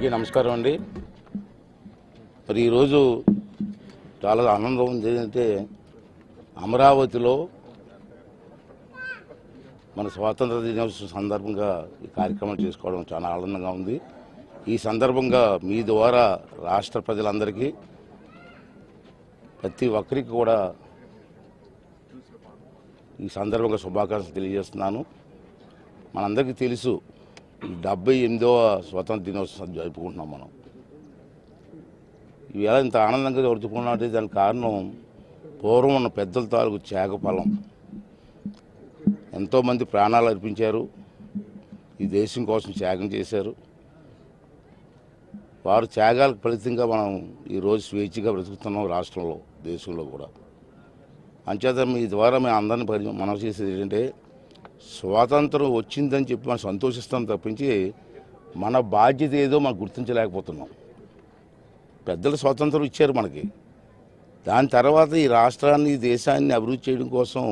అందరికీ నమస్కారం అండి. మరి ఈరోజు చాలా ఆనందం ఉంది. ఏంటంటే అమరావతిలో మన స్వాతంత్ర దినోత్సవం సందర్భంగా ఈ కార్యక్రమం చేసుకోవడం చాలా ఆనందంగా ఉంది. ఈ సందర్భంగా మీ ద్వారా రాష్ట్ర ప్రజలందరికీ ప్రతి ఒక్కరికి కూడా ఈ సందర్భంగా శుభాకాంక్షలు తెలియజేస్తున్నాను. మనందరికీ తెలుసు 78వ స్వాతంత్ర దినోత్సవం జరుపుకుంటున్నాం మనం. ఈవేళ ఇంత ఆనందంగా జరుపుకున్నట్టే దానికి కారణం పూర్వం ఉన్న పెద్దల తాలూకు త్యాగఫలం. ఎంతోమంది ప్రాణాలు అర్పించారు, ఈ దేశం కోసం త్యాగం చేశారు. వారు త్యాగాలకు ఫలితంగా మనం ఈరోజు స్వేచ్ఛగా బ్రతుకుతున్నాం రాష్ట్రంలో, దేశంలో కూడా. అంచేత మీ ద్వారా మేము అందరినీ మనం చేసేది ఏంటంటే స్వాతంత్రం వచ్చిందని చెప్పి మనం సంతోషిస్తాం తప్పించి మన బాధ్యత ఏదో మనం గుర్తించలేకపోతున్నాం. పెద్దలు స్వాతంత్రం ఇచ్చారు మనకి. దాని తర్వాత ఈ రాష్ట్రాన్ని, ఈ దేశాన్ని అభివృద్ధి చేయడం కోసం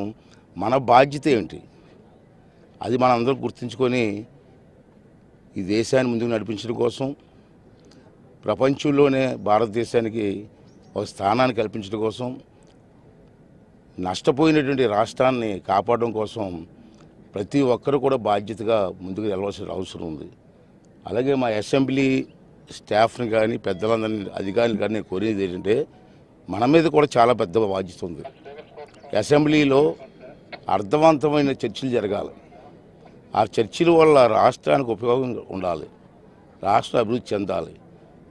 మన బాధ్యత ఏంటి, అది మనం అందరం గుర్తించుకొని ఈ దేశాన్ని ముందుకు నడిపించడం కోసం, ప్రపంచంలోనే భారతదేశానికి ఒక స్థానాన్ని కల్పించడం కోసం, నష్టపోయినటువంటి రాష్ట్రాన్ని కాపాడడం కోసం ప్రతి ఒక్కరు కూడా బాధ్యతగా ముందుకు వెళ్ళవలసిన అవసరం ఉంది. అలాగే మా అసెంబ్లీ స్టాఫ్ని కానీ పెద్దలందరినీ, అధికారులు కానీ నేను కోరేది ఏంటంటే మన మీద కూడా చాలా పెద్ద బాధ్యత ఉంది. అసెంబ్లీలో అర్థవంతమైన చర్చలు జరగాలి. ఆ చర్చల వల్ల రాష్ట్రానికి ఉపయోగం ఉండాలి, రాష్ట్రం అభివృద్ధి చెందాలి,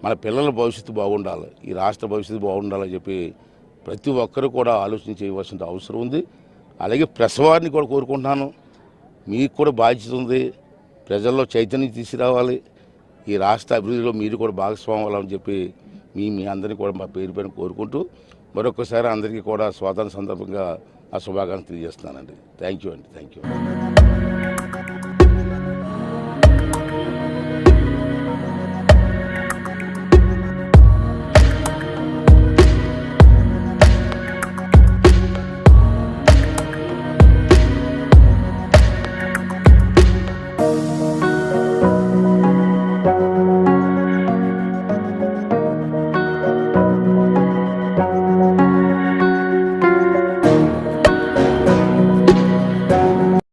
మన పిల్లల భవిష్యత్తు బాగుండాలి, ఈ రాష్ట్ర భవిష్యత్తు బాగుండాలని చెప్పి ప్రతి ఒక్కరు కూడా ఆలోచన చేయవలసిన అవసరం ఉంది. అలాగే ప్రెస్ వారిని కూడా కోరుకుంటున్నాను, మీకు కూడా బాధ్యత ఉంది. ప్రజల్లో చైతన్యం తీసుకురావాలి, ఈ రాష్ట్ర అభివృద్ధిలో మీరు కూడా భాగస్వామ్యం అవ్వాలని చెప్పి మీ అందరినీ కూడా మా పేరు పైన కోరుకుంటూ మరొకసారి అందరికీ కూడా స్వాతంత్ర సందర్భంగా ఆ శుభాకాంక్షలు తెలియజేస్తున్నానండి. థ్యాంక్ యూ అండి. Thank you.